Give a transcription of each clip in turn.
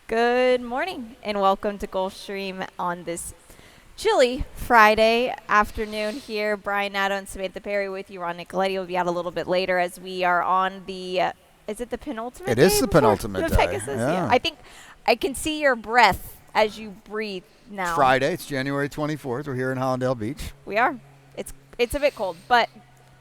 Good morning and welcome to Gulfstream on this chilly Friday afternoon here. Brian Nato and Samantha Perry with you. Ron Nicoletti will be out a little bit later as we are on the, is it the penultimate It day is the before penultimate the day. Pegasus? Yeah. I think I can see your breath as you breathe now. It's Friday. It's January 24th. We're here in Hollandale Beach. We are. It's a bit cold, but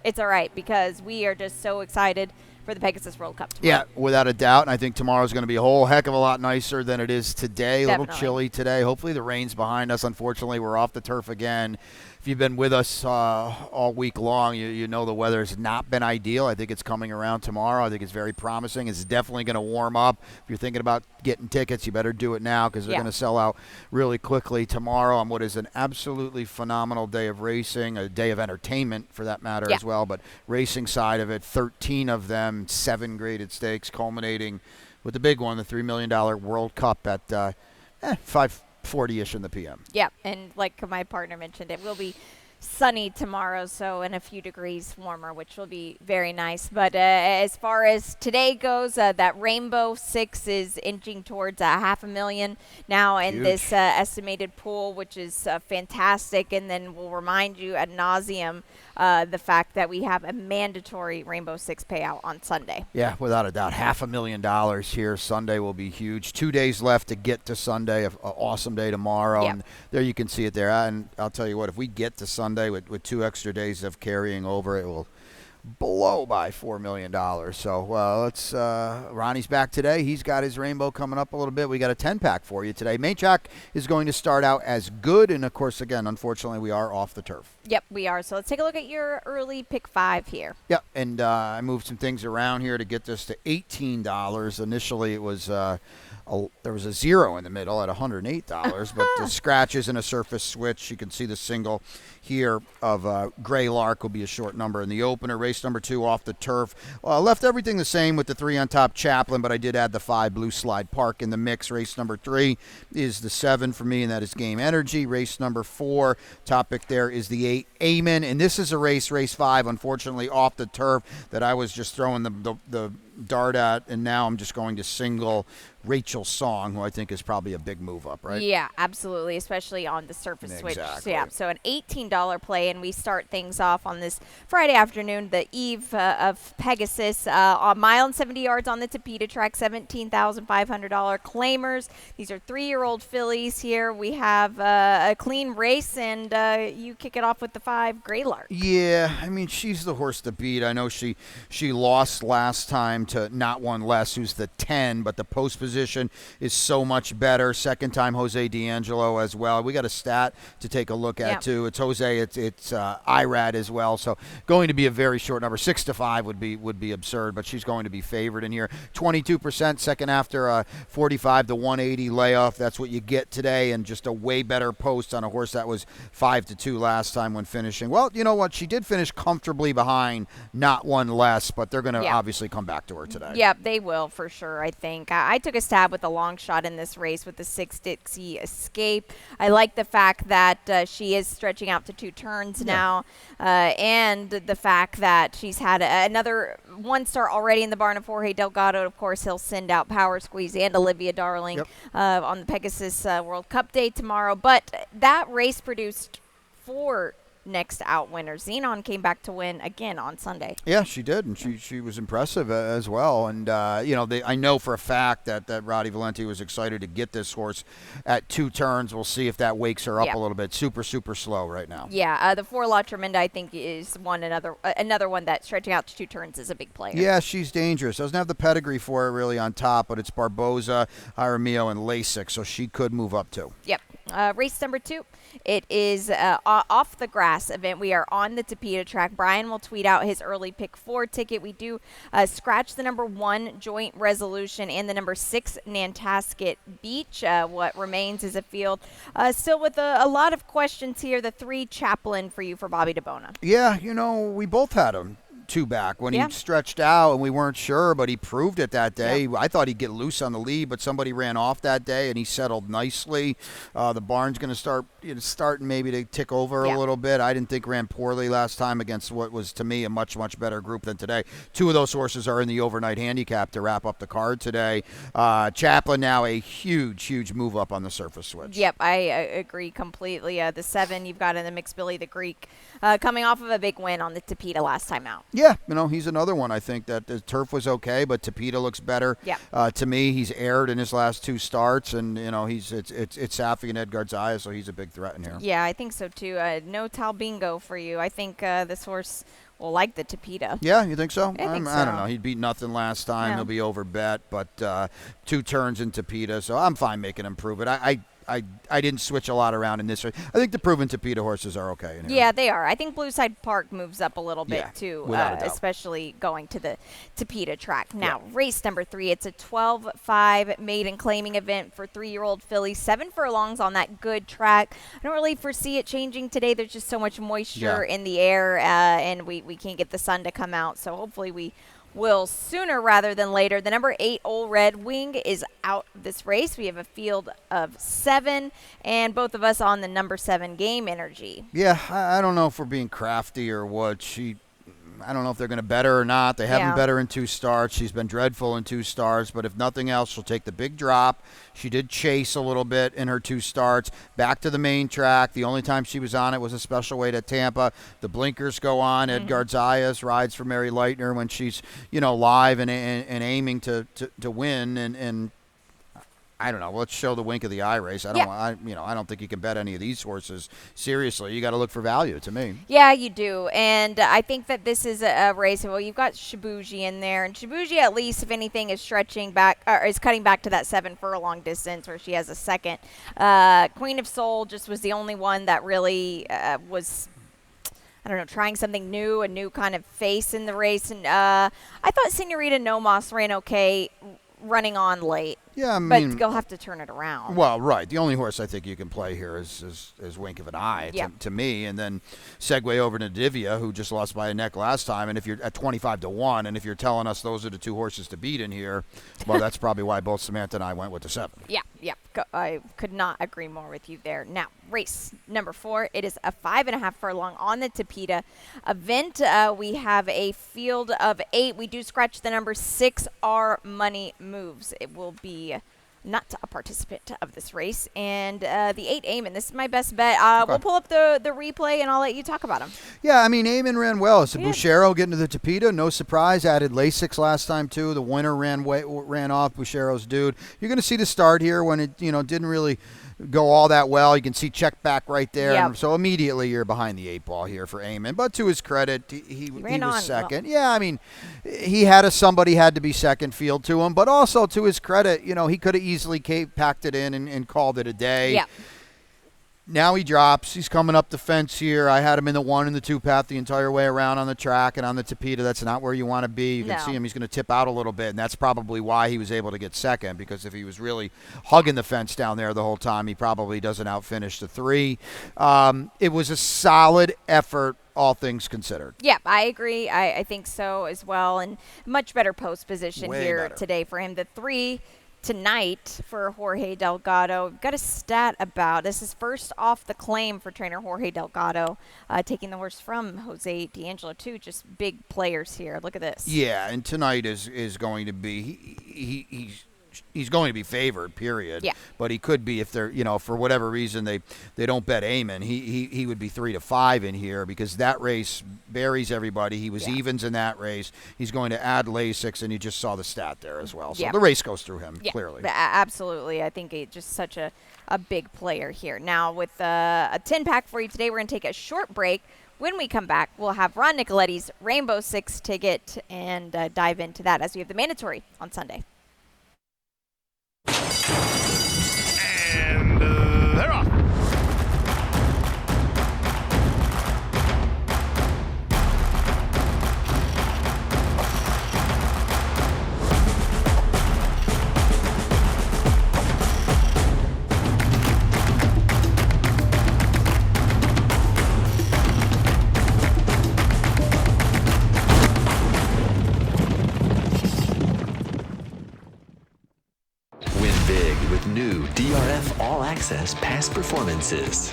it's all right because we are just so excited for the Pegasus World Cup tomorrow. Yeah, without a doubt. And I think tomorrow's going to be a whole heck of a lot nicer than it is today. A little Definitely. chilly today. Hopefully the rain's behind us. Unfortunately, we're off the turf again. If you've been with us all week long, you know the weather has not been ideal. I think it's coming around tomorrow. I think it's very promising. It's definitely going to warm up. If you're thinking about getting tickets, you better do it now because they're going to sell out really quickly tomorrow on what is an absolutely phenomenal day of racing, a day of entertainment for that matter as well. But racing side of it, 13 of them, 7 graded stakes, culminating with the big one, the $3 million World Cup at 5:40-ish in the p.m. Yeah, and like my partner mentioned, it will be sunny tomorrow, so and a few degrees warmer, which will be very nice. But as far as today goes, that Rainbow Six is inching towards $500,000 now in this estimated pool, which is fantastic. And then we'll remind you ad nauseum the fact that we have a mandatory Rainbow Six payout on Sunday. Yeah, without a doubt. $500,000 here. Sunday will be huge. 2 days left to get to Sunday. An awesome day tomorrow. Yeah. And there you can see it there. And I'll tell you what, if we get to Sunday with 2 extra days of carrying over, it will blow by $4 million. So let's Ronnie's back today. He's got his rainbow coming up a little bit. We got a 10-pack for you today. Maychak is going to start out as good. And, of course, again, unfortunately, we are off the turf. Yep, we are. So let's take a look at your early pick 5 here. Yep, and I moved some things around here to get this to $18. Initially, it was there was a 0 in the middle at $108, but the scratches and a surface switch. You can see the single here of Gray Lark will be a short number in the opener. Race number 2 off the turf. Left everything the same with the 3 on top, Chaplin, but I did add the 5 Blue Slide Park in the mix. Race number 3 is the 7 for me, and that is Game Energy. Race number 4, topic there is the 8 Amen, and this is a race 5, unfortunately off the turf that I was just throwing the dart at, and now I'm just going to single Rachel Song, who I think is probably a big move up, right? Yeah, absolutely, especially on the surface switch. Exactly. Yeah, so an $18 play, and we start things off on this Friday afternoon, the eve of Pegasus, on 1.70 yards on the Tapeta track, $17,500 claimers. These are 3-year-old fillies here. We have a clean race, and you kick it off with the 5 Gray Lark. Yeah, I mean, she's the horse to beat. I know she lost last time to Not One Less, who's the 10, but the post position is so much better. Second time Jose D'Angelo as well. We got a stat to take a look at too. It's Jose, it's Irad as well. So going to be a very short number. 6 to 5 would be absurd, but she's going to be favored in here. 22% second after a 45 to 180 layoff. That's what you get today, and just a way better post on a horse that was 5 to 2 last time when finishing. Well, you know what? She did finish comfortably behind Not One Less, but they're going to obviously come back to her today. Yeah, they will for sure, I think. I took a stab with the long shot in this race with the 6 Dixie Escape. I like the fact that she is stretching out to 2 turns now, and the fact that she's had another 1-star already in the barn of Jorge Delgado. Of course, he'll send out Power Squeeze and Olivia Darling on the Pegasus World Cup day tomorrow. But that race produced 4 next out winners. Xenon came back to win again on Sunday. Yeah, she did, and she was impressive as well. And I know for a fact that Roddy Valenti was excited to get this horse at 2 turns. We'll see if that wakes her up a little bit. Super slow right now. Yeah, the 4 La Tremenda I think is another one that stretching out to 2 turns is a big player. Yeah, she's dangerous. Doesn't have the pedigree for it really on top, but it's Barboza, Jaramillo, and Lasik, so she could move up too. Yep. Race number 2, it is off the grass event. We are on the Tapeta track. Brian will tweet out his early pick 4 ticket. We do scratch the number 1 Joint Resolution and the number 6 Nantasket Beach. What remains is a field still with a lot of questions here. The 3 Chaplin for you for Bobby DeBona. Yeah, we both had him. two back when Yeah. he stretched out and we weren't sure, but he proved it that day. I thought he'd get loose on the lead, but somebody ran off that day and he settled nicely. The barn's going to start starting maybe to tick over a little bit. I didn't think ran poorly last time against what was to me a much better group than today. Two of those horses are in the overnight handicap to wrap up the card today. Chaplin now a huge move up on the surface switch. Yep, I agree completely. The 7 you've got in the mix, Billy the Greek, coming off of a big win on the Tapeta last time out. Yeah, he's another one. I think that the turf was okay, but Tapeta looks better. Yeah. To me, he's aired in his last 2 starts, and it's Safi and Edgar Zaya, so he's a big threat in here. Yeah, I think so too. No Talbingo for you. I think this horse will like the Tapeta. Yeah, you think so? I think so. I don't know. He beat nothing last time. No. He'll be over bet, but 2 turns in Tapeta, so I'm fine making him prove it. I didn't switch a lot around in this race. I think the proven Tapeta horses are okay in here. Yeah, they are. I think Blueside Park moves up a little bit too, without a doubt. especially going to the Tapeta track. Now, race number 3, it's a 12-5 maiden claiming event for 3-year-old fillies. 7 furlongs on that good track. I don't really foresee it changing today. There's just so much moisture in the air, and we can't get the sun to come out. So hopefully we will sooner rather than later. The number 8 Old Red Wing is out of this race. We have a field of 7, and both of us on the number 7 Game Energy. Yeah, I don't know if we're being crafty or what. I don't know if they're going to bet her or not. They haven't bet her in 2 starts. She's been dreadful in 2 starts, but if nothing else, she'll take the big drop. She did chase a little bit in her 2 starts. Back to the main track. The only time she was on it was a special weight at Tampa. The blinkers go on. Edgar Zayas rides for Mary Leitner when she's, live and aiming to win. And I don't know. Let's show the wink of the eye race. I don't think you can bet any of these horses seriously. You got to look for value to me. Yeah, you do. And I think that this is a race. Well, you've got Shibuji in there, and Shibuji, at least, if anything, is stretching back or is cutting back to that 7 furlong distance where she has a second. Queen of Soul just was the only one that really was, I don't know, trying something new, a new kind of face in the race. And I thought Senorita Nomos ran okay running on late. Yeah, I mean, but you'll have to turn it around. Well, right. The only horse I think you can play here is Wink of an Eye to me, and then segue over to Divya, who just lost by a neck last time. And if you're at 25-1, and if you're telling us those are the 2 horses to beat in here, well, that's probably why both Samantha and I went with the 7. Yeah. I could not agree more with you there. Now, race number 4, it is a 5.5 furlong on the Tapeta event. We have a field of 8. We do scratch the number 6. Our money moves. It will be not a participant of this race. And the 8 Eamon, this is my best bet. We'll pull up the replay, and I'll let you talk about him. Yeah, I mean, Eamon ran well. It's a Bouchero getting to the Tapeta. No surprise. Added Lasix last time, too. The winner ran off Bouchero's dude. You're going to see the start here when it didn't really go all that well. You can see check back right there. Yep. And so immediately you're behind the 8 ball here for Eamon. But to his credit, he was second. Well. Yeah, I mean, he had somebody had to be second field to him. But also to his credit, he could have easily packed it in and called it a day. Yeah. Now he drops. He's coming up the fence here. I had him in the 1 and the 2 path the entire way around on the track and on the Tapeta. That's not where you want to be. You can see him. He's going to tip out a little bit, and that's probably why he was able to get second, because if he was really hugging the fence down there the whole time, he probably doesn't outfinish the 3. It was a solid effort, all things considered. Yeah, I agree. I think so as well, and much better post position Way here better. today for him. The 3 tonight for Jorge Delgado. We've got a stat about this is first off the claim for trainer Jorge Delgado, taking the horse from Jose D'Angelo too. Just big players here. Look at this. Yeah, and tonight is going to be he's going to be favored, period. Yeah. But he could be if they're for whatever reason they don't bet Eamon. He would be 3-5 in here because that race buries everybody. He was evens in that race. He's going to add Lasix, and you just saw the stat there as well. So the race goes through him clearly. Absolutely. I think he's just such a big player here. Now with a 10-pack for you today, we're going to take a short break. When we come back, we'll have Ron Nicoletti's Rainbow Six ticket and dive into that as we have the mandatory on Sunday. And they're off. DRF All Access Past Performances.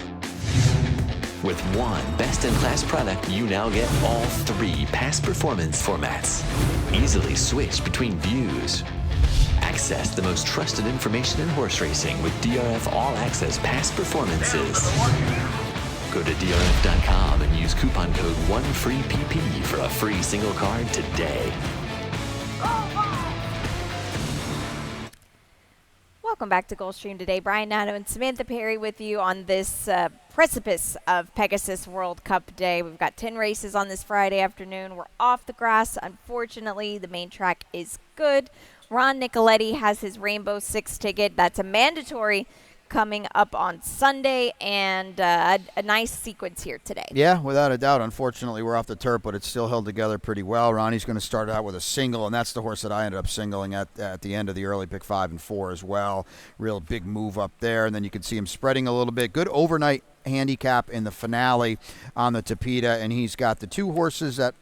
With one best-in-class product, you now get all 3 past performance formats. Easily switch between views. Access the most trusted information in horse racing with DRF All Access Past Performances. Go to DRF.com and use coupon code 1FREEPP for a free single card today. Welcome back to Gulfstream today. Brian Nato and Samantha Perry with you on this precipice of Pegasus World Cup Day. We've got 10 races on this Friday afternoon. We're off the grass. Unfortunately, the main track is good. Ron Nicoletti has his Rainbow Six ticket. That's a mandatory coming up on Sunday, and a nice sequence here today. Yeah, without a doubt. Unfortunately, we're off the turf, but it's still held together pretty well. Ronnie's going to start out with a single, and that's the horse that I ended up singling at the end of the early pick 5 and 4 as well. Real big move up there, and then you can see him spreading a little bit. Good overnight handicap in the finale on the Tapeta, and he's got the 2 horses that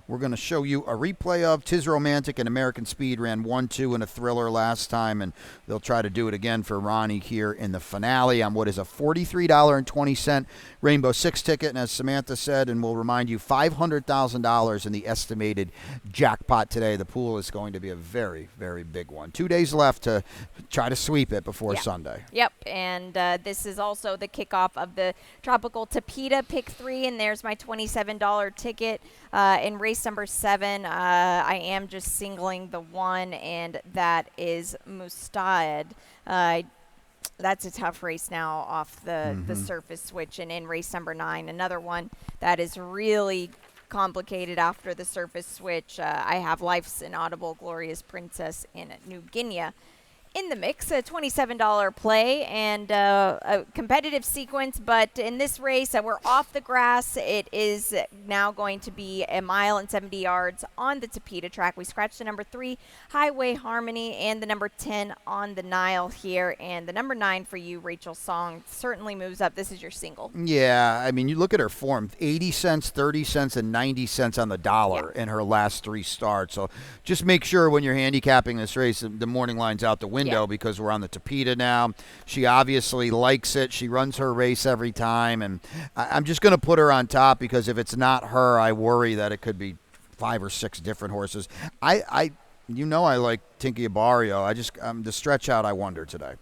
we're going to show you a replay of. Tis Romantic and American Speed ran 1-2 in a thriller last time, and they'll try to do it again for Ronnie here in the finale on what is a $43.20 Rainbow Six ticket. And as Samantha said, and we'll remind you, $500,000 in the estimated jackpot today. The pool is going to be a very, very big one. 2 days left to try to sweep it before Sunday. Yep, and this is also the kickoff of the Tropical Tapeta Pick 3, and there's my $27 ticket. In race number 7, I am just singling the 1, and that is Mustaid. That's a tough race now off the surface switch. And in race number 9, another one that is really complicated after the surface switch. I have Life's Inaudible Glorious Princess in New Guinea in the mix, a $27 play, and a competitive sequence. But in this race, we're off the grass. It is now going to be 1 mile and 70 yards on the Tapeta track. We scratched the number 3, Highway Harmony, and the number 10 on the Nile here. And the number 9 for you, Rachel Song, certainly moves up. This is your single. Yeah, I mean, you look at her form, 80 cents, 30 cents, and 90 cents on the dollar in her last 3 starts. So just make sure when you're handicapping this race, the morning line's out the window because we're on the Tapeta now. She obviously likes it. She runs her race every time, and I'm just going to put her on top because if it's not her, I worry that it could be 5 or 6 different horses. I like Tinky Barrio. The stretch out, I wonder today.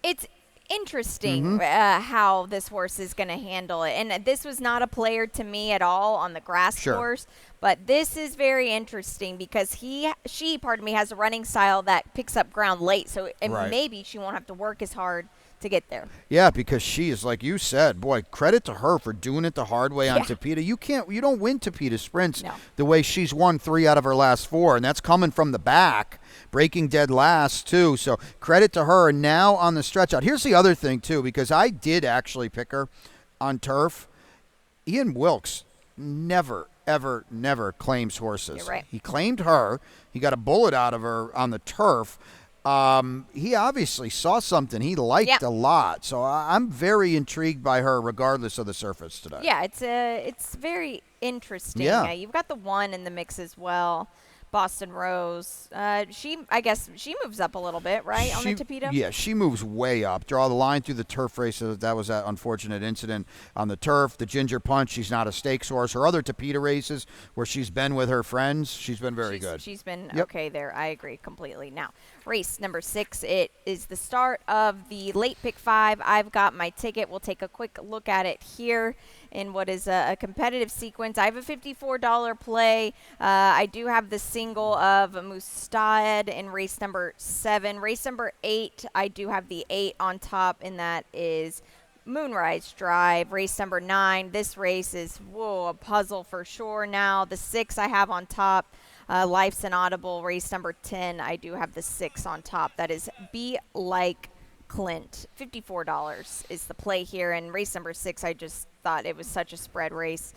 It's interesting how this horse is going to handle it. And this was not a player to me at all on the grass course, but this is very interesting because she has a running style that picks up ground late. So maybe she won't have to work as hard to get there. Yeah, because she is, like you said, boy, credit to her for doing it the hard way on Tapeta. You don't win Tapeta sprints the way she's won 3 out of her last 4, and that's coming from the back, breaking dead last too. So credit to her. And now on the stretch out, here's the other thing too, because I did actually pick her on turf. Ian Wilkes never claims horses. You're right. He claimed her. He got a bullet out of her on the turf. He obviously saw something he liked a lot, so I'm very intrigued by her regardless of the surface today. Yeah, it's very interesting. Yeah. You've got the 1 in the mix as well. Boston Rose. I guess she moves up a little bit, right, on the Tapeta? Yeah, she moves way up. Draw the line through the turf race. That was that unfortunate incident on the turf. The Ginger Punch, she's not a stakes horse. Her other Tapeta races where she's been with her friends, she's been very good. She's been okay there. I agree completely. Now, race number 6, it is the start of the late pick 5. I've got my ticket. We'll take a quick look at it here in what is a competitive sequence. I have a $54 play. I do have the single of Mustaid in race number 7. Race number 8, I do have the 8 on top, and that is Moonrise Drive. Race number 9, this race is, a puzzle for sure now. The 6 I have on top. Life's Inaudible. Race number 10, I do have the 6 on top. That is Be Like Clint. $54 is the play here. And race number 6, I just thought it was such a spread race.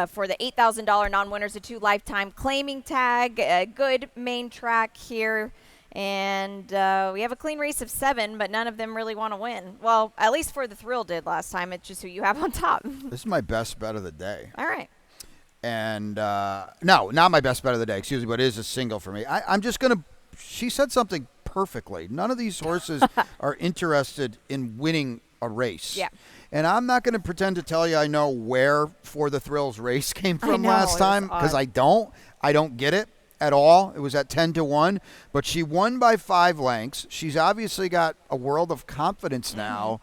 For the $8,000 non-winners, a 2 lifetime claiming tag. A good main track here. And we have a clean race of 7, but none of them really want to win. Well, at least for the thrill did last time. It's just who you have on top. This is my best bet of the day. All right. And no, not my best bet of the day, excuse me, but it is a single for me. I'm just going to, she said something perfectly. None of these horses are interested in winning a race. Yeah. And I'm not going to pretend to tell you I know where For the Thrills race came from know, last it was time, because odd. I don't. I don't get it at all. It was at 10-1, but she won by 5 lengths. She's obviously got a world of confidence now.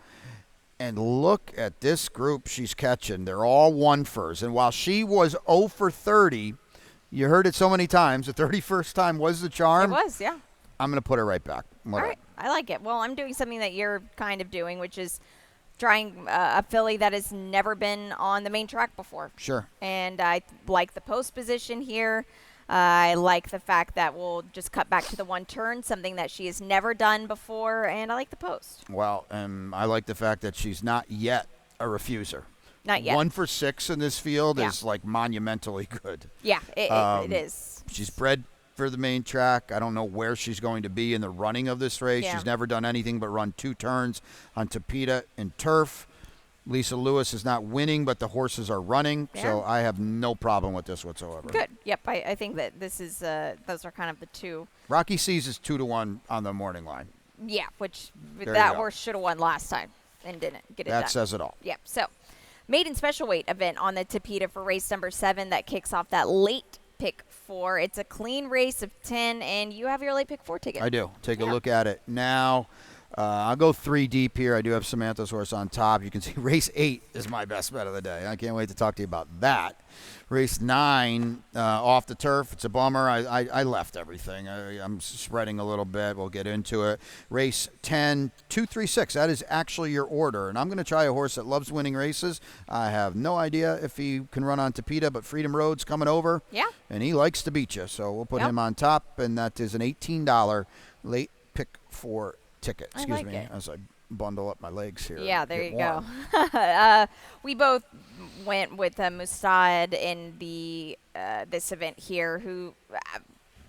And look at this group she's catching. They're all one-fers. And while she was 0 for 30, you heard it so many times, the 31st time was the charm. It was, yeah. I'm going to put her right back. All right. I like it. Well, I'm doing something that you're kind of doing, which is trying a filly that has never been on the main track before. Sure. And I like the post position here. I like the fact that we'll just cut back to the one turn, something that she has never done before, and I like the post. Well, I like the fact that she's not yet a refuser. Not yet. 1 for 6 in this field Yeah. is like monumentally good. Yeah, it is. She's bred for the main track. I don't know where she's going to be in the running of this race. Yeah. She's never done anything but run 2 turns on Tapeta and turf. Lisa Lewis is not winning, but the horses are running, so Yeah. I have no problem with this whatsoever. Good. Yep, I think that this is those are kind of the two. Rocky Seas is 2-1 on the morning line. Yeah, which There you that go. horse should have won last time and didn't get it That done. says it all. Yep. So, maiden special weight event on the Tapeta for race number 7 that kicks off that late pick 4. It's a clean race of 10, and you have your late pick 4 ticket. I do. Take a Yeah. look at it now. I'll go 3 deep here. I do have Samantha's horse on top. You can see race 8 is my best bet of the day. I can't wait to talk to you about that. Race 9 off the turf. It's a bummer. I left everything. I'm spreading a little bit. We'll get into it. Race 10, 2, 3, 6. That is actually your order. And I'm going to try a horse that loves winning races. I have no idea if he can run on Tapeta, but Freedom Road's coming over. Yeah. And he likes to beat you. So we'll put Yep. him on top. And that is an $18 late pick 4 ticket. I Excuse like me it. as I bundle up my legs here. Yeah, and there get you warm. go. We both went with Mustad in the this event here, who,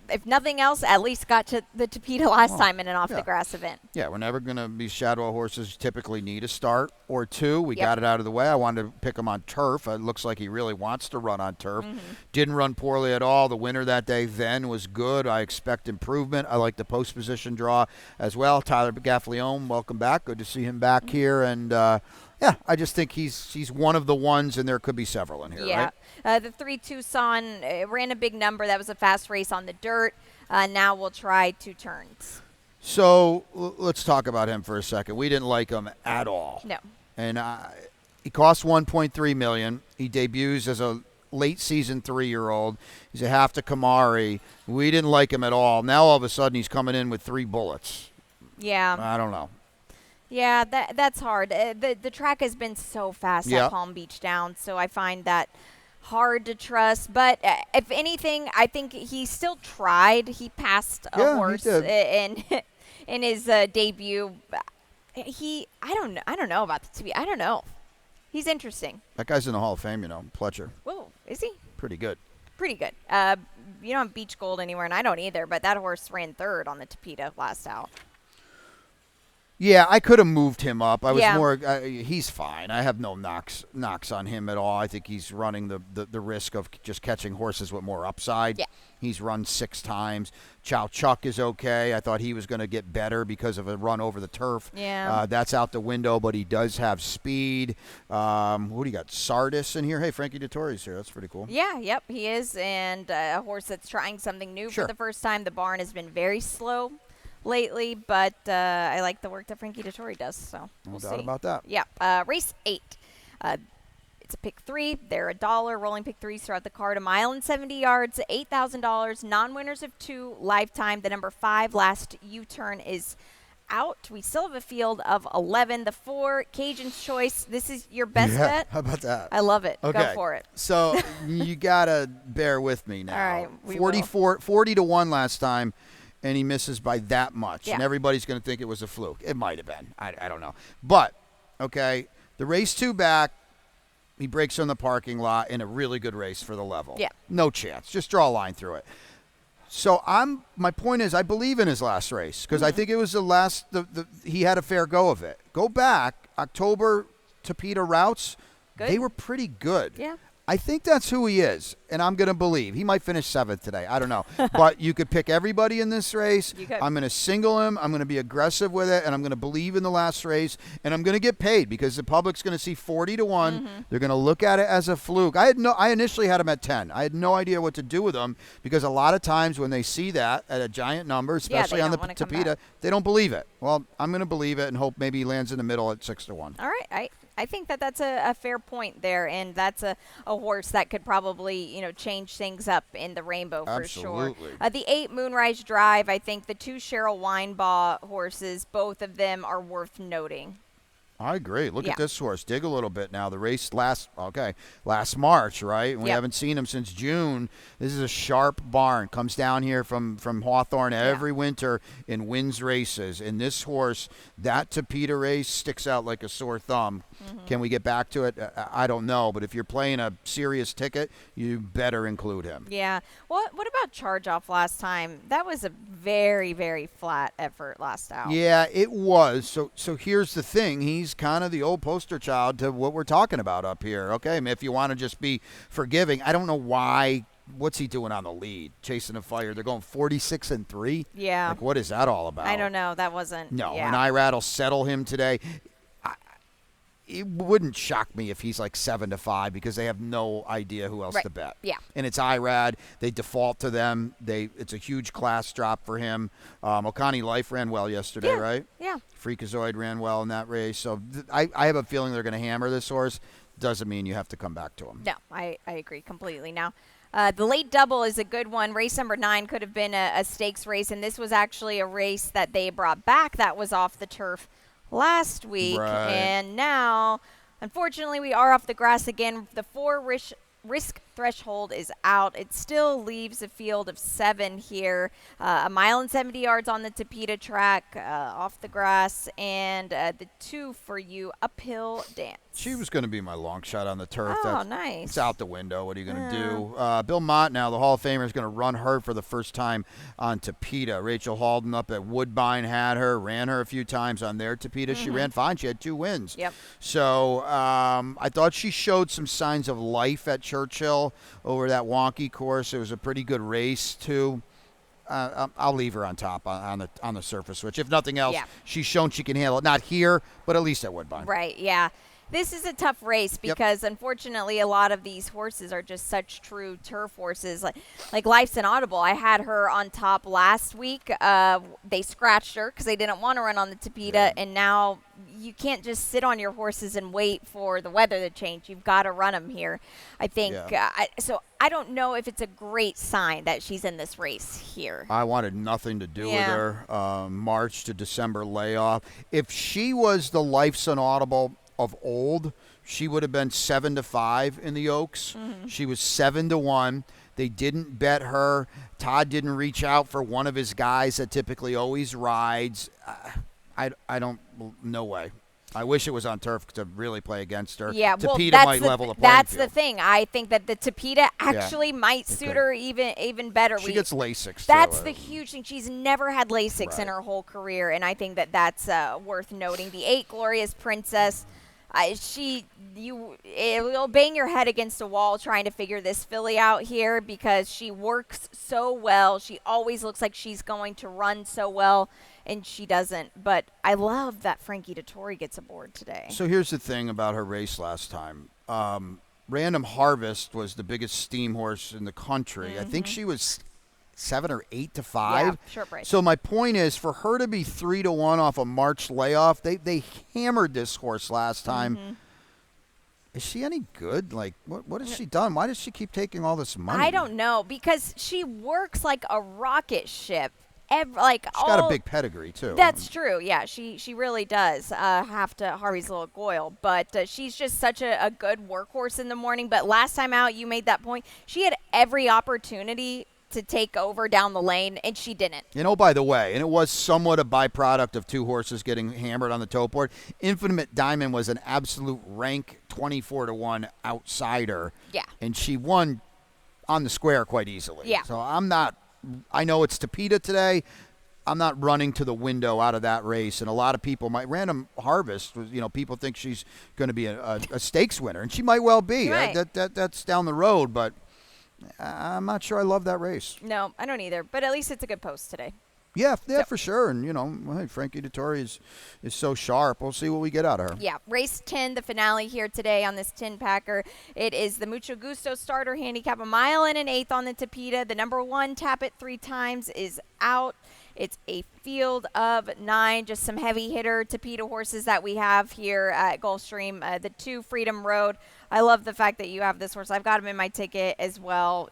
if nothing else, at least got to the Tapeta last time in an off-the-grass event. Yeah, we're never going to be Shadwell horses who typically need a start or 2. We Yep. got it out of the way. I wanted to pick him on turf. It looks like he really wants to run on turf. Didn't run poorly at all. The winner that day then was good. I expect improvement. I like the post position draw as well. Tyler Gaffleone, welcome back. Good to see him back here. And, yeah, I just think he's one of the ones, and there could be several in here, Yeah. right? The 3 Tucson ran a big number. That was a fast race on the dirt. Now we'll try 2 turns. So let's talk about him for a second. We didn't like him at all. No. And he costs $1.3 million. He debuts as a late season 3-year-old. He's a half to Kamari. We didn't like him at all. Now all of a sudden he's coming in with 3 bullets. Yeah. I don't know. Yeah, that's hard. The track has been so fast Yeah. at Palm Beach Downs, so I find that hard to trust. But if anything, I think he still tried. He passed a Yeah, he horse did. in his debut. I don't know about the TV. I don't know. He's interesting. That guy's in the Hall of Fame, Pletcher. Whoa, is he? Pretty good. Pretty good. You don't have Beach Gold anywhere, and I don't either. But that horse ran 3rd on the Tapeta last out. Yeah, I could have moved him up. I was Yeah. more. He's fine. I have no knocks on him at all. I think he's running the risk of just catching horses with more upside. Yeah. He's run 6 times. Chow Chuck is okay. I thought he was going to get better because of a run over the turf. Yeah. That's out the window, but he does have speed. Who do you got? Sardis in here. Hey, Frankie Dettori's here. That's pretty cool. Yeah, yep, he is, and a horse that's trying something new Sure. for the first time. The barn has been very slow lately, but I like the work that Frankie Dettori does, so No we'll doubt see. about that. Yeah, race 8. It's a pick 3. They're $1 rolling pick 3s throughout the card. 1 mile and 70 yards, $8,000. Non-winners of 2 lifetime. The number 5 last U-turn is out. We still have a field of 11. The 4 Cajun's Choice. This is your best Yeah, bet. how about that? I love it. Okay. Go for it. So you gotta bear with me now. All right, we 40-1 last time, and he misses by that much. Yeah. And everybody's gonna think it was a fluke. It might have been. I don't know. But okay, the race 2 back, he breaks from the parking lot in a really good race for the level. Yeah. No chance. Just draw a line through it. So my point is, I believe in his last race because I think it was the last. He had a fair go of it. Go back October Tapeta routes. Good. They were pretty good. Yeah. I think that's who he is, and I'm going to believe. He might finish 7th today. I don't know. But you could pick everybody in this race. You could. I'm going to single him. I'm going to be aggressive with it, and I'm going to believe in the last race, and I'm going to get paid because the public's going to see 40 to 1. They're going to look at it as a fluke. I initially had him at 10. I had no idea what to do with him because a lot of times when they see that at a giant number, especially on the Tapeta, they don't believe it. Well, I'm going to believe it and hope maybe he lands in the middle at 6 to 1. All right. I think that's a fair point there, and that's a horse that could probably, change things up in the Rainbow for sure. The 8 Moonrise Drive, I think the 2 Cheryl Weinbaugh horses, both of them are worth noting. I agree. Look at this horse. Dig a little bit now. The race last March, right? We haven't seen him since June. This is a sharp barn. Comes down here from Hawthorne every winter and wins races. And this horse, that Tapeta race sticks out like a sore thumb. Can we get back to it? I don't know. But if you're playing a serious ticket, you better include him. Yeah. What about Charge Off last time? That was a very, very flat effort last out. Yeah, it was. So here's the thing. He's kind of the old poster child to what we're talking about up here. Okay, I mean, if you want to just be forgiving, I don't know why. What's he doing on the lead? Chasing a fire. They're going 46-3. Yeah. Like, what is that all about? I don't know. That wasn't. No, yeah. and Irad will settle him today. It wouldn't shock me if he's like 7-5 because they have no idea who else to bet. Yeah. And it's Irad. They default to them. It's a huge class drop for him. Okani Life ran well yesterday, right? Yeah. Freakazoid ran well in that race. So I have a feeling they're going to hammer this horse. Doesn't mean you have to come back to him. No, I agree completely. Now, the late double is a good one. Race number 9 could have been a stakes race, and this was actually a race that they brought back that was off the turf last week, and now, unfortunately, we are off the grass again. The 4 risk threshold is out. It still leaves a field of 7 here. 1 mile and 70 yards on the Tapeta track, off the grass, and the 2 for you uphill dance. She was going to be my long shot on the turf. Oh, nice. It's out the window. What are you going to do? Bill Mott now, the Hall of Famer, is going to run her for the first time on Tapeta. Rachel Halden up at Woodbine had her, ran her a few times on their Tapeta. She ran fine. She had 2 wins. Yep. So I thought she showed some signs of life at Churchill over that wonky course. It was a pretty good race, too. I'll leave her on top on the surface switch. If nothing else, she's shown she can handle it. Not here, but at least at Woodbine. Right, yeah. This is a tough race because, unfortunately, a lot of these horses are just such true turf horses. Like Life's an Audible. I had her on top last week. They scratched her because they didn't want to run on the Tapeta, and now you can't just sit on your horses and wait for the weather to change. You've got to run them here, I think. So I don't know if it's a great sign that she's in this race here. I wanted nothing to do with her. March to December layoff. If she was the Life's an Audible of old, she would have been 7-5 in the Oaks. She was 7-1. They didn't bet her. Todd didn't reach out for one of his guys that typically always rides. I don't. No way. I wish it was on turf to really play against her. Yeah, Tapeta might level the playing That's field. the thing. I think that the Tapeta actually might suit her even better. She gets Lasix. That's the huge thing. She's never had Lasix in her whole career, and I think that that's worth noting. The 8 Glorious Princess. It'll bang your head against a wall trying to figure this filly out here because she works so well. She always looks like she's going to run so well, and she doesn't. But I love that Frankie Dettori gets aboard today. So here's the thing about her race last time. Random Harvest was the biggest steam horse in the country. I think she was 7 or 8-5. Yeah, short break. So my point is, for her to be 3-1 off a March layoff, they hammered this horse last time. Is she any good? Like, what has she done? Why does she keep taking all this money? I don't know, because she works like a rocket ship. She's got a big pedigree, too. That's true. Yeah, she really does have to Harvey's Little Goyle. But she's just such a good workhorse in the morning. But last time out, you made that point. She had every opportunity to take over down the lane, and she didn't. By the way, and it was somewhat a byproduct of 2 horses getting hammered on the tote board. Infinite Diamond was an absolute rank 24-1 outsider. Yeah. And she won on the square quite easily. Yeah. So I know it's Tapeta today. I'm not running to the window out of that race. And a lot of people, my Random Harvest, people think she's going to be a stakes winner, and she might well be. Right. That's down the road, but I'm not sure I love that race. No, I don't either. But at least it's a good post today. Yeah, for sure. And, hey, Frankie Dettori is so sharp. We'll see what we get out of her. Yeah, race 10, the finale here today on this 10-packer. It is the Mucho Gusto starter handicap, 1 mile and an eighth on the Tapeta. The number 1, Tap It 3 times, is out. It's a field of 9, just some heavy hitter Tapeta horses that we have here at Gulfstream. The 2, Freedom Road. I love the fact that you have this horse. I've got him in my ticket as well.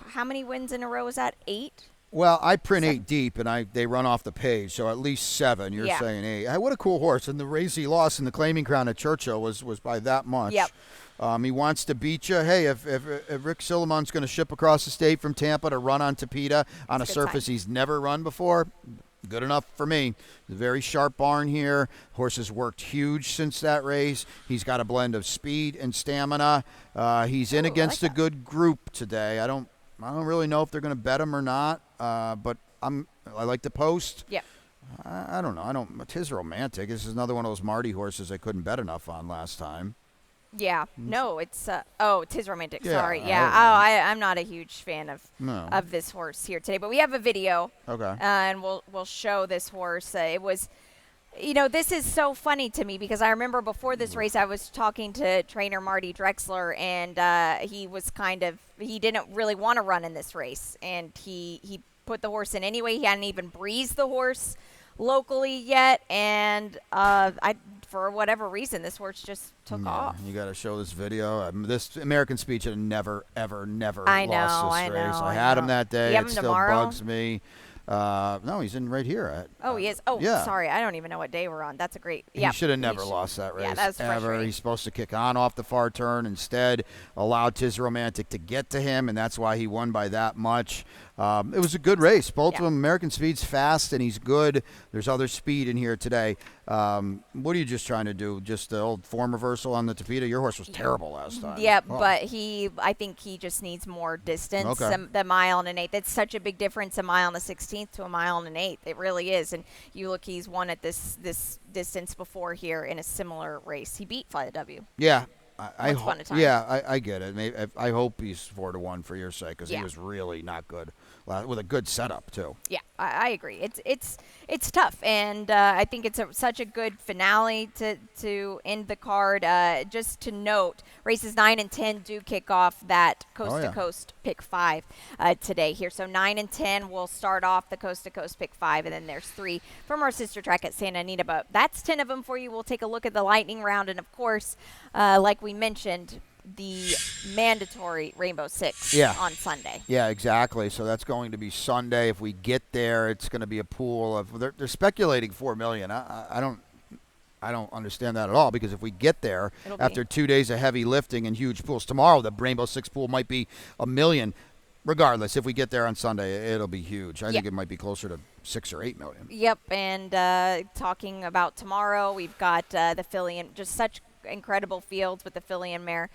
How many wins in a row is that? 8? Well, I print 8 deep, and they run off the page, so at least 7. You're saying 8. Hey, what a cool horse! And the race he lost in the Claiming Crown at Churchill was by that much. Yep. He wants to beat you. Hey, if Rick Silliman's going to ship across the state from Tampa to run on Tapeta on a surface he's never run before, good enough for me. Very sharp barn here. Horse has worked huge since that race. He's got a blend of speed and stamina. He's in against a good group today. I don't really know if they're going to bet him or not, but I like the post. Yeah. I don't know. Tis Romantic. This is another one of those Marty horses I couldn't bet enough on last time. Yeah. No, it's Tis Romantic. Yeah, Sorry. Yeah. I'm not a huge fan of this horse here today, but we have a video. Okay. And we'll show this horse. It was, this is so funny to me because I remember before this race I was talking to trainer Marty Drexler, and he didn't really want to run in this race, and he put the horse in anyway. He hadn't even breezed the horse locally yet, and for whatever reason, this horse just took off. You got to show this video. This American Speech had never, ever, never I know, lost this I race. know, I I had know. him that day. Do you have It him still tomorrow? bugs me. No, he's in right here. He is. Oh, yeah. sorry. I don't even know what day we're on. That's a great. He should have never lost that race. Yeah, that's ever. frustrating. He's supposed to kick on off the far turn. Instead, allowed Tis Romantic to get to him, and that's why he won by that much. It was a good race. Both of them. American Speed's fast, and he's good. There's other speed in here today. What are you just trying to do? Just the old form reversal on the Tapeta? Your horse was terrible last time. Yeah, but I think he just needs more distance. Okay. The mile and an eighth. It's such a big difference, a mile and a 16th to a mile and an eighth. It really is. And you look, he's won at this distance before here in a similar race. He beat Fly the W. Yeah. Once upon a time. Yeah, I get it. Maybe, I hope he's 4-1 for your sake because he was really not good with a good setup too. Yeah, I agree. It's tough, and I think it's such a good finale to end the card. Just to note, races 9 and 10 do kick off that coast to coast pick 5 today here. So 9 and 10 will start off the coast to coast pick 5, and then there's 3 from our sister track at Santa Anita. But that's 10 of them for you. We'll take a look at the lightning round, and of course, like we mentioned, the mandatory Rainbow Six on Sunday. Yeah, exactly. So that's going to be Sunday. If we get there, it's going to be a pool of. They're speculating $4 million. I don't understand that at all because if we get there after 2 days of heavy lifting and huge pools, tomorrow the Rainbow Six pool might be $1 million. Regardless, if we get there on Sunday, it'll be huge. I think it might be closer to 6 or 8 million. Yep, and talking about tomorrow, we've got the filly and just such incredible fields with the filly and mare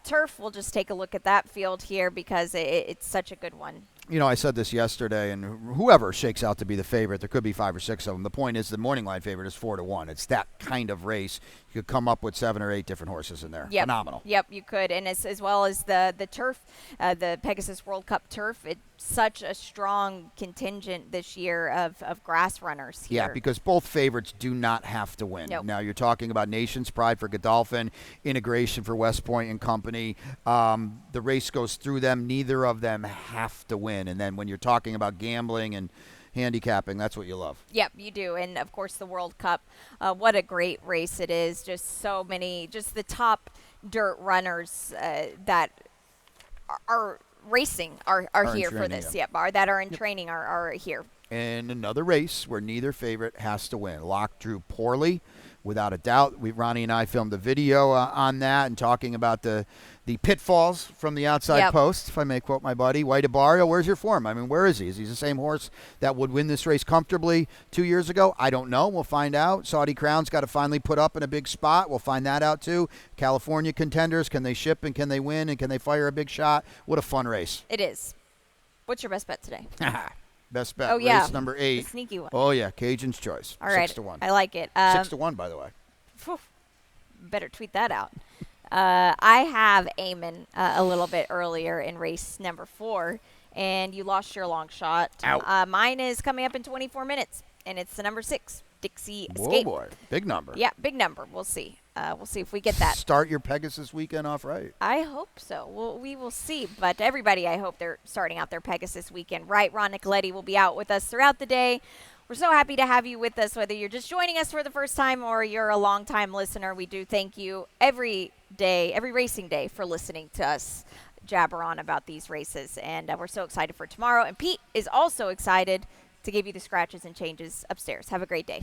turf. We'll just take a look at that field here because it's such a good one. I said this yesterday, and whoever shakes out to be the favorite, there could be 5 or 6 of them. The point is the morning line favorite is 4-1. It's that kind of race. You could come up with 7 or 8 different horses in there. Yep. Phenomenal. Yep, you could. And as well as the turf, the Pegasus World Cup turf, it's such a strong contingent this year of grass runners here. Yeah, because both favorites do not have to win. Nope. Now, you're talking about Nation's Pride for Godolphin, Integration for West Point and Company. The race goes through them. Neither of them have to win. And then when you're talking about gambling and handicapping, that's what you love. Yep, you do. And, of course, the World Cup, what a great race it is. Just so many, just the top dirt runners that are racing are here for this. Yep, that are in training are here. And another race where neither favorite has to win. Locke drew poorly, without a doubt. Ronnie and I filmed a video on that and talking about the pitfalls from the outside post, if I may quote my buddy. White Abario, where's your form? I mean, where is he? Is he the same horse that would win this race comfortably 2 years ago? I don't know. We'll find out. Saudi Crown's got to finally put up in a big spot. We'll find that out, too. California contenders, can they ship and can they win and can they fire a big shot? What a fun race. It is. What's your best bet today? best bet. Oh, yeah. Race number 8. The sneaky one. Oh, yeah. Cajun's Choice. All right. 6-1. I like it. 6-1, by the way. Better tweet that out. I have Eamon a little bit earlier in race number 4, and you lost your long shot. Out. Mine is coming up in 24 minutes, and it's the number 6, Dixie Whoa, Escape. boy. Big number. Yeah, big number. We'll see. We'll see if we get that. Start your Pegasus weekend off right. I hope so. Well, we will see. But everybody, I hope they're starting out their Pegasus weekend right. Ron Nicoletti will be out with us throughout the day. We're so happy to have you with us, whether you're just joining us for the first time or you're a long-time listener. We do thank you every day, every racing day, for listening to us jabber on about these races. And we're so excited for tomorrow. And Pete is also excited to give you the scratches and changes upstairs. Have a great day.